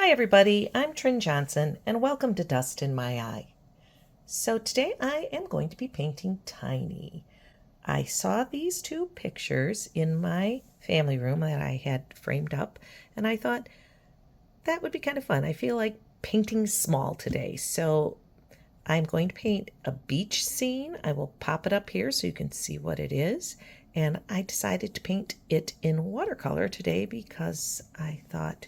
Hi everybody, I'm Trin Johnson and welcome to Dust in My Eye. So today I am going to be painting Tiny. I saw these two pictures in my family room that I had framed up and I thought that would be kind of fun. I feel like painting small today, so I'm going to paint a beach scene. I will pop it up here so you can see what it is. And I decided to paint it in watercolor today because I thought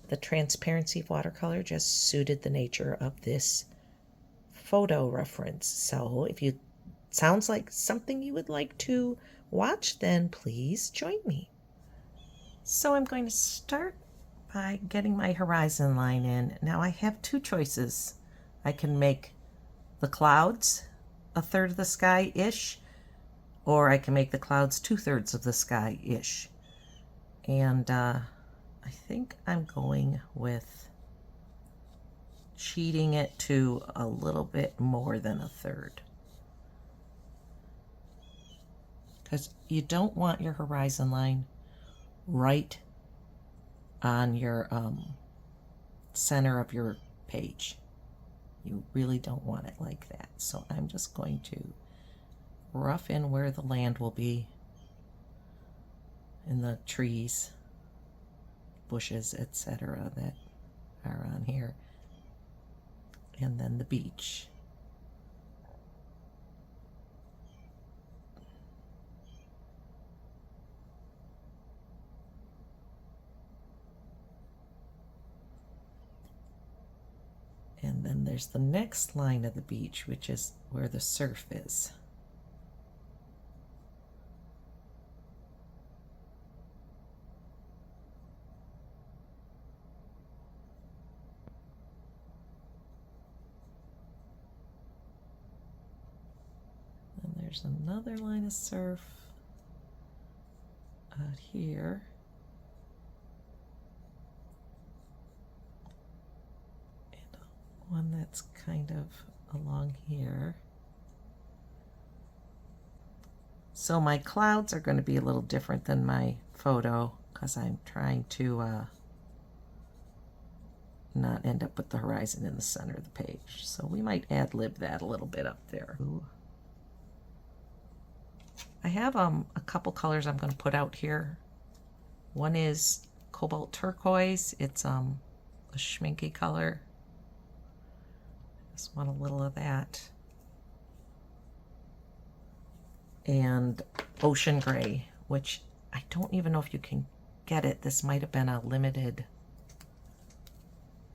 the transparency of watercolor just suited the nature of this photo reference. So if you sounds like something you would like to watch, then please join me. So I'm going to start by getting my horizon line in. Now I have two choices. I can make the clouds a third of the sky-ish, or I can make the clouds 2/3 of the sky-ish. And I think I'm going with cheating it to a little bit more than a third. Because you don't want your horizon line right on your center of your page. You really don't want it like that. So I'm just going to rough in where the land will be, in the trees, bushes, etc. that are on here, and then the beach. And then there's the next line of the beach, which is where the surf is. And there's another line of surf out here. And one that's kind of along here. So my clouds are going to be a little different than my photo because I'm trying to not end up with the horizon in the center of the page. So we might ad-lib that a little bit up there. Ooh. I have a couple colors I'm going to put out here. One is cobalt turquoise. It's a schminky color. Just want a little of that. And ocean gray, which I don't even know if you can get it. This might have been a limited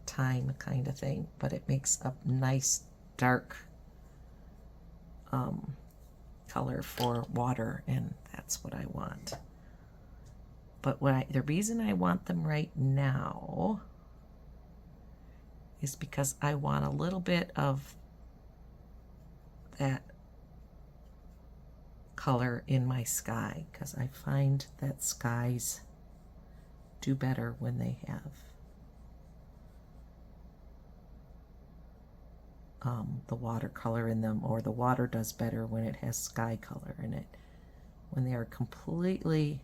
time kind of thing, but it makes a nice dark color for water, and that's what I want. But the reason I want them right now is because I want a little bit of that color in my sky, because I find that skies do better when they have the watercolor in them, or the water does better when it has sky color in it. When they are completely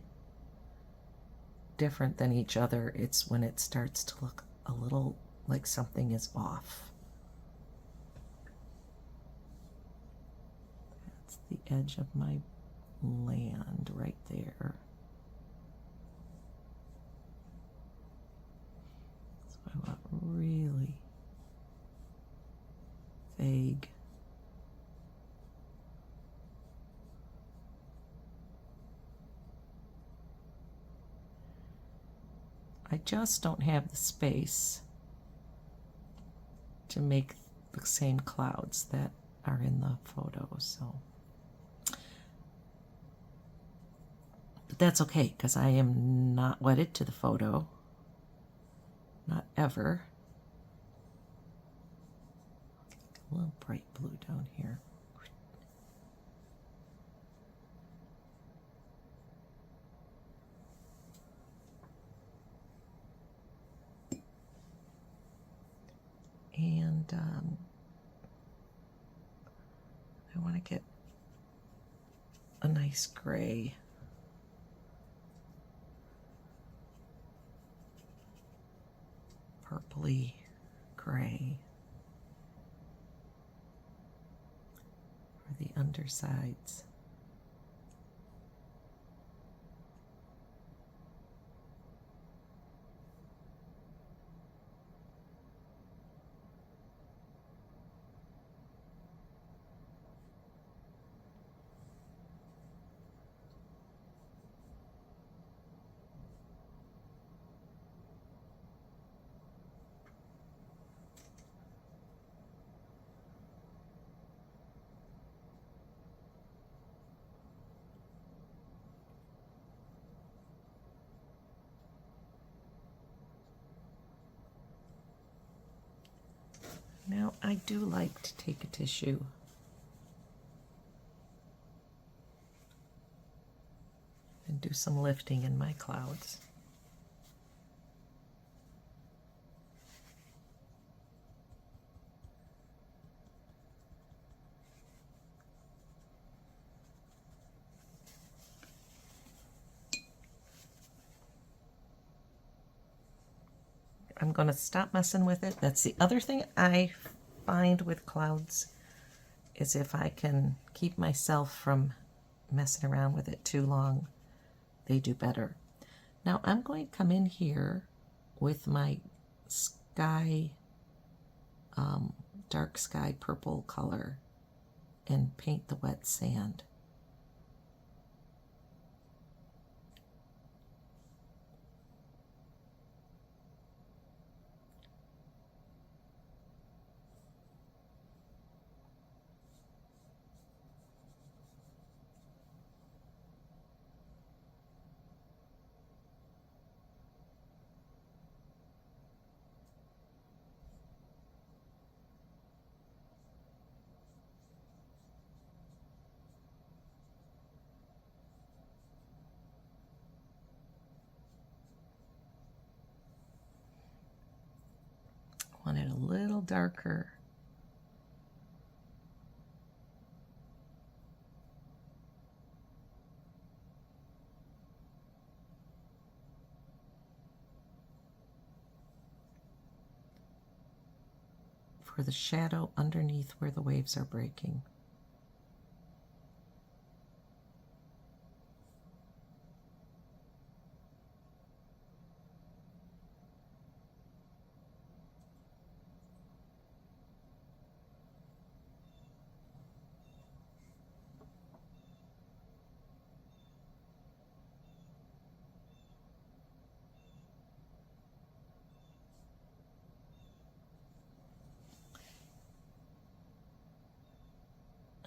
different than each other, it's when it starts to look a little like something is off. That's the edge of my land right there. So I want really vague. I just don't have the space to make the same clouds that are in the photo, so. But that's okay, because I am not wedded to the photo. Not ever. A little bright blue down here. And I want to get a nice gray. purpley gray for the undersides. Now, I do like to take a tissue and do some lifting in my clouds. I'm going to stop messing with it. That's the other thing I find with clouds, is if I can keep myself from messing around with it too long, they do better. Now I'm going to come in here with my sky, dark sky purple color and paint the wet sand. Want it a little darker. For the shadow underneath where the waves are breaking.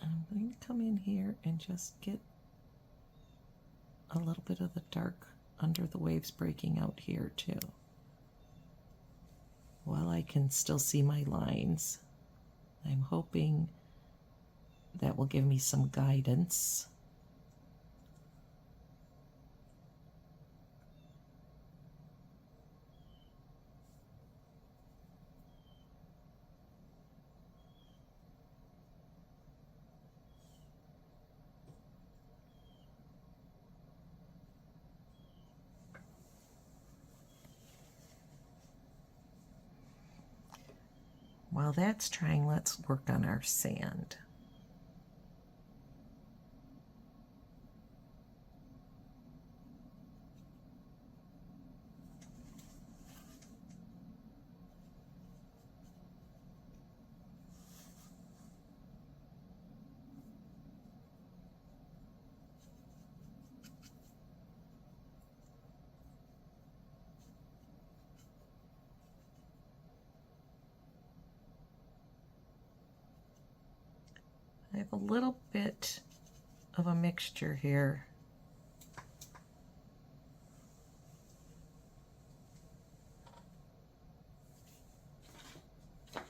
I'm going to come in here and just get a little bit of the dark under the waves breaking out here too, while I can still see my lines. I'm hoping that will give me some guidance. While that's trying, let's work on our sand. I have a little bit of a mixture here. I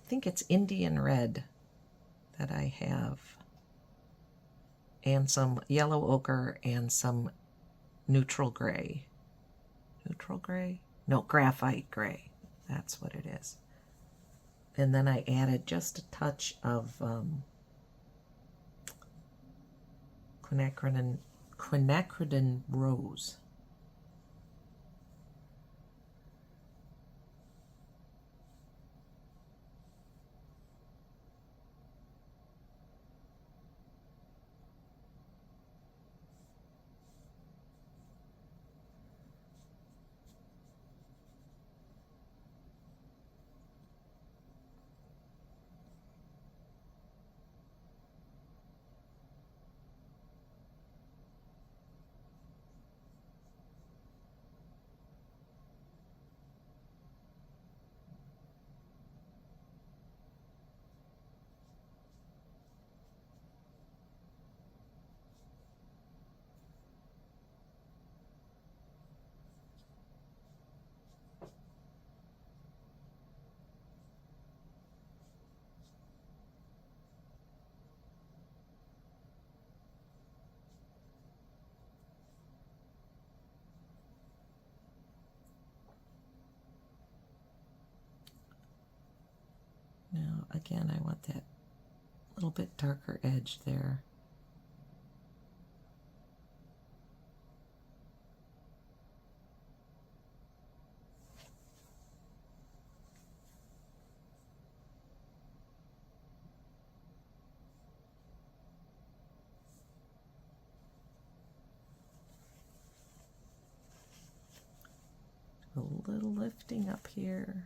think it's Indian red that I have, and some yellow ochre and some neutral gray. Neutral gray? No, graphite gray. That's what it is. And then I added just a touch of quinacridone, rose. again, I want that little bit darker edge there. A little lifting up here.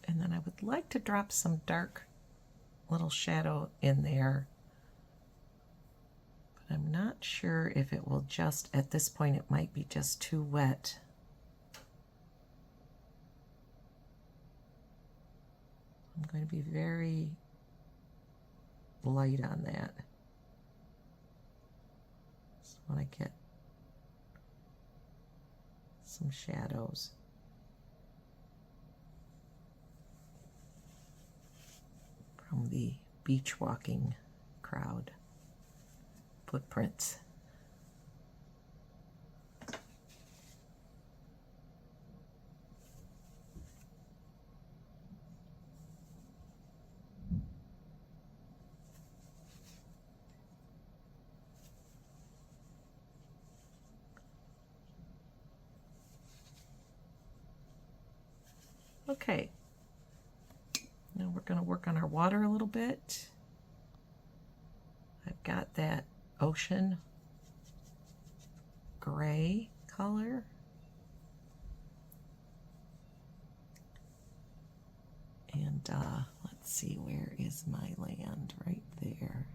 And then I would like to drop some dark little shadow in there. But I'm not sure if it will just, at this point, it might be just too wet. I'm going to be very light on that. Just want to get some shadows. From the beach walking crowd footprints. Okay, now we're going to work on our water a little bit. I've got that ocean gray color. And let's see, where is my land? Right there.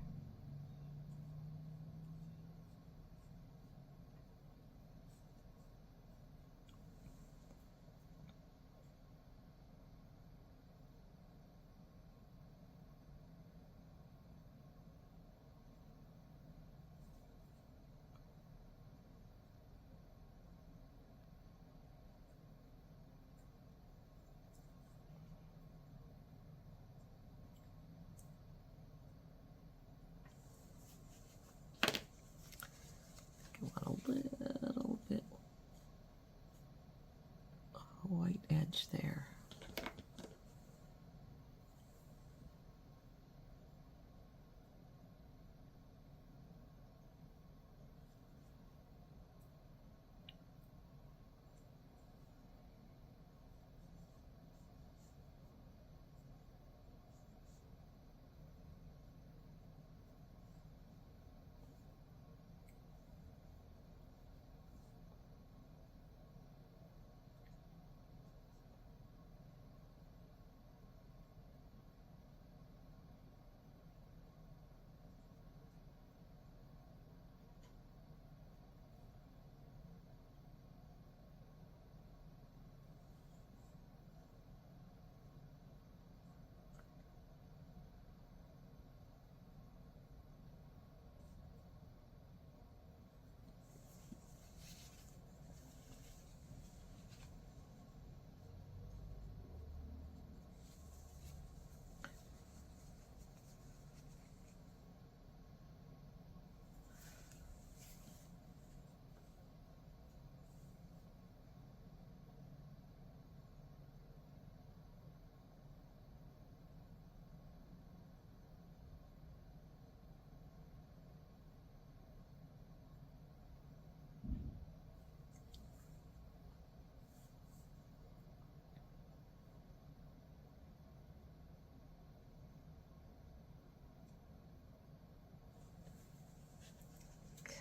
A little bit of white edge there.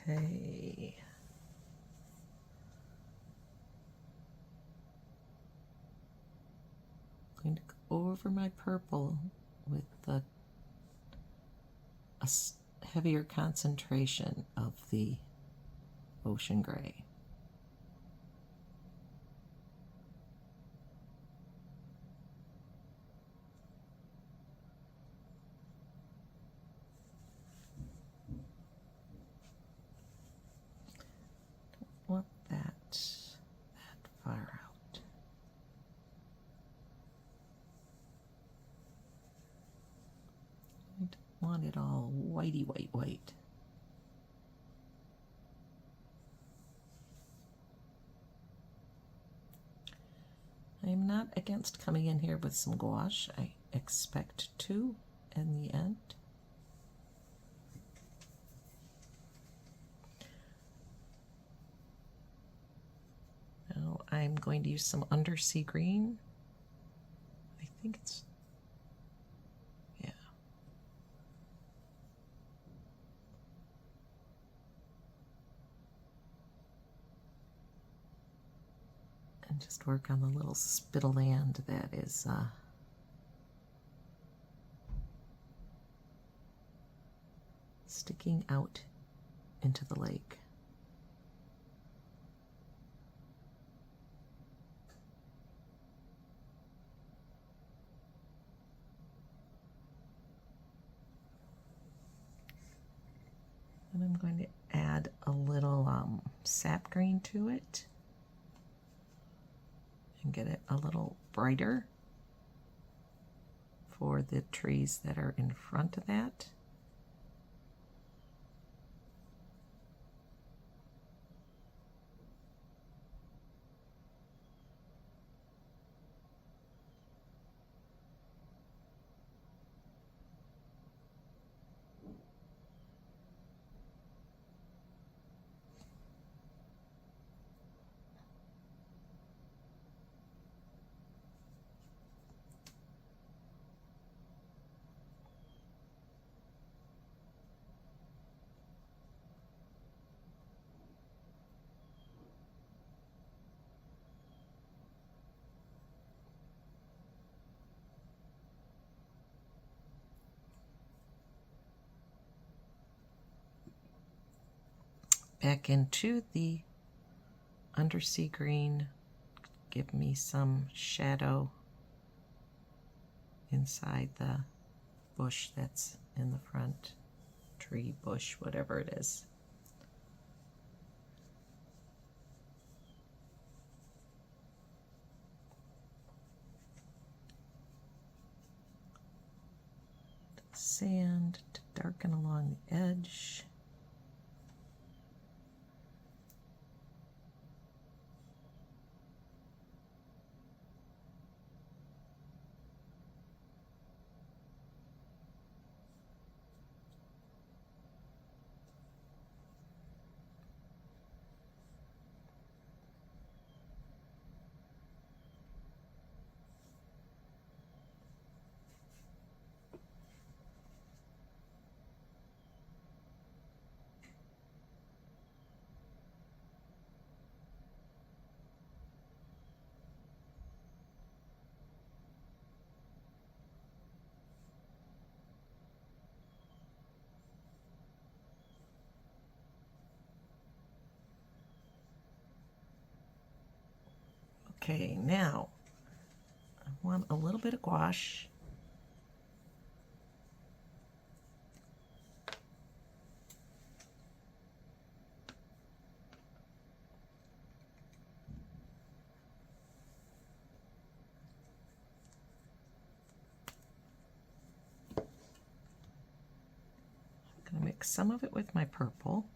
Okay. I'm going to go over my purple with a heavier concentration of the ocean gray. Don't want that far out. I don't want it all whitey white. against coming in here with some gouache. I expect to in the end. Now I'm going to use some undersea green. I think it's, yeah. And just work on the little spit of land that is sticking out into the lake. And I'm going to add a little sap green to it and get it a little brighter for the trees that are in front of that. Back into the undersea green, give me some shadow inside the bush that's in the front, tree, bush, whatever it is. Sand to darken along the edge. Okay, now I want a little bit of gouache. I'm going to mix some of it with my purple.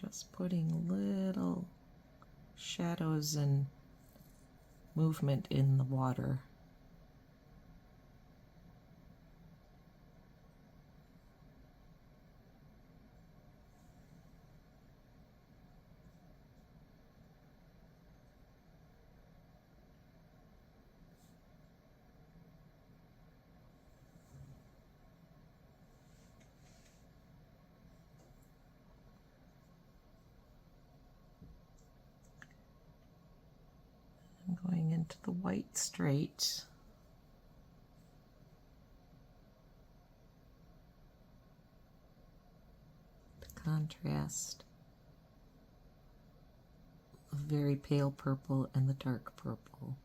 Just putting little shadows and movement in the water. I'm going into the white straight. To contrast the very pale purple and the dark purple.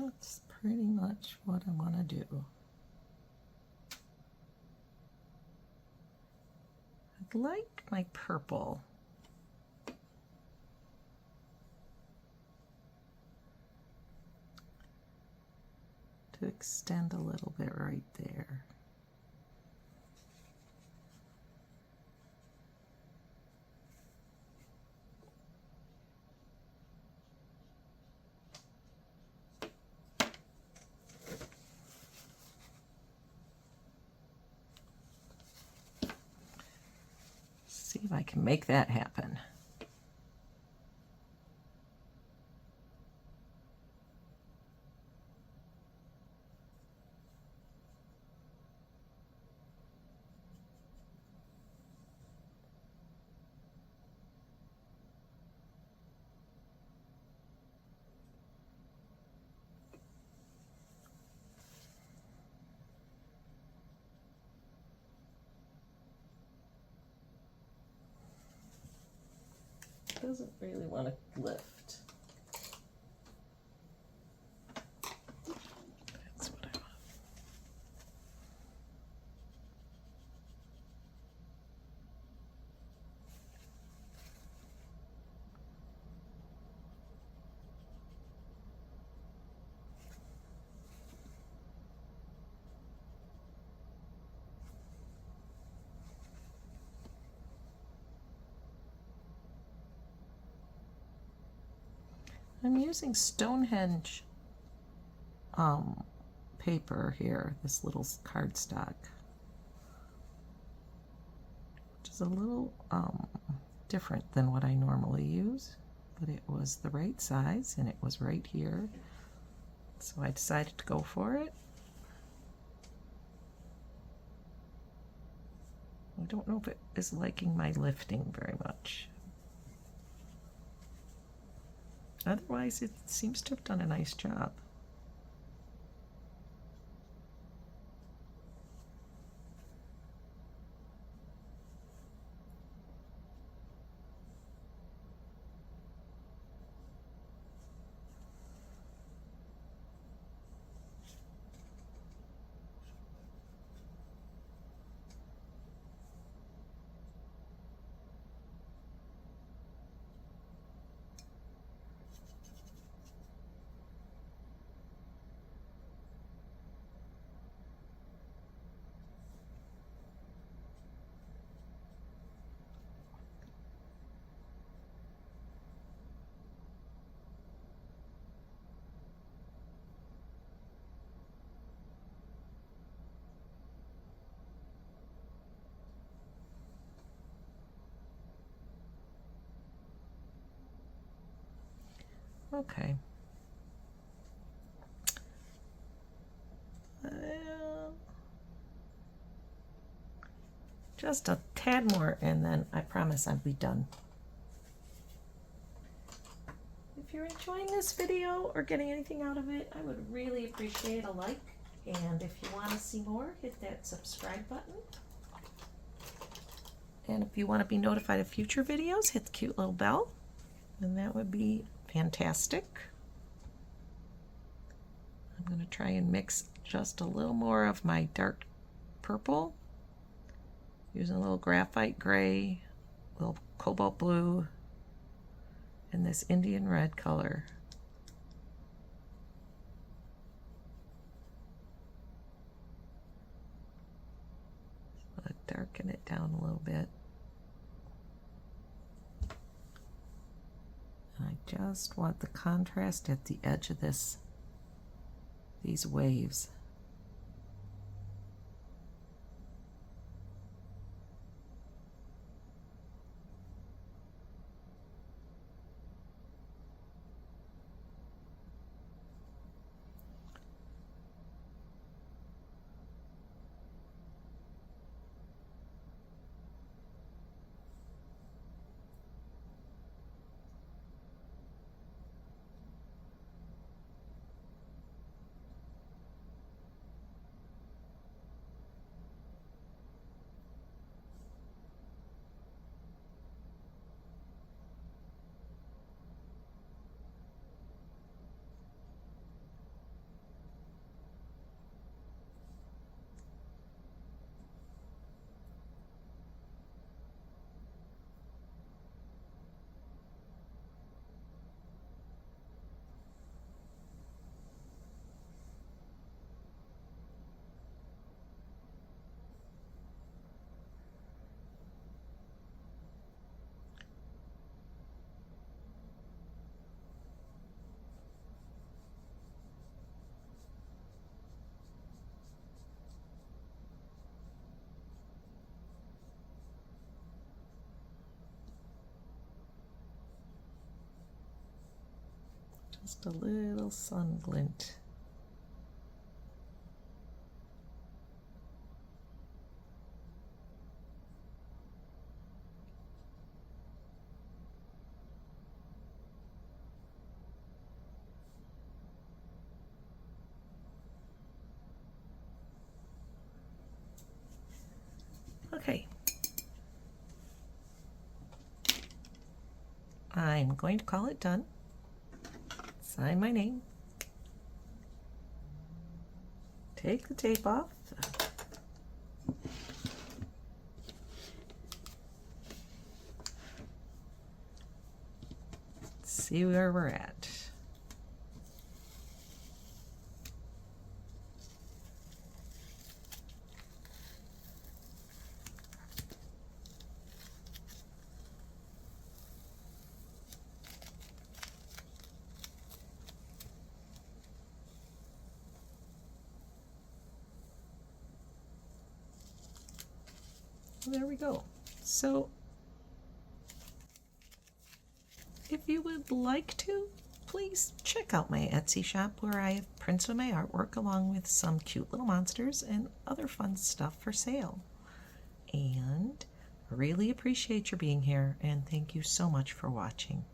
That's pretty much what I want to do. I'd like my purple to extend a little bit right there. See if I can make that happen. Doesn't really want to lift. That's what I want. I'm using Stonehenge paper here, this little cardstock, which is a little different than what I normally use, but it was the right size and it was right here, so I decided to go for it. I don't know if it is liking my lifting very much. Otherwise, it seems to have done a nice job. Okay. Just a tad more and then I promise I'll be done. If you're enjoying this video or getting anything out of it, I would really appreciate a like. And if you want to see more, hit that subscribe button. And if you want to be notified of future videos, hit the cute little bell. And that would be fantastic. I'm going to try and mix just a little more of my dark purple, using a little graphite gray, a little cobalt blue, and this Indian red color. So I'll darken it down a little bit. I just want the contrast at the edge of these waves. Just a little sun glint. Okay. I'm going to call it done. Sign my name. Take the tape off. See where we're at. There we go. So if you would like to, please check out my Etsy shop where I have prints of my artwork along with some cute little monsters and other fun stuff for sale. And I really appreciate your being here, and thank you so much for watching.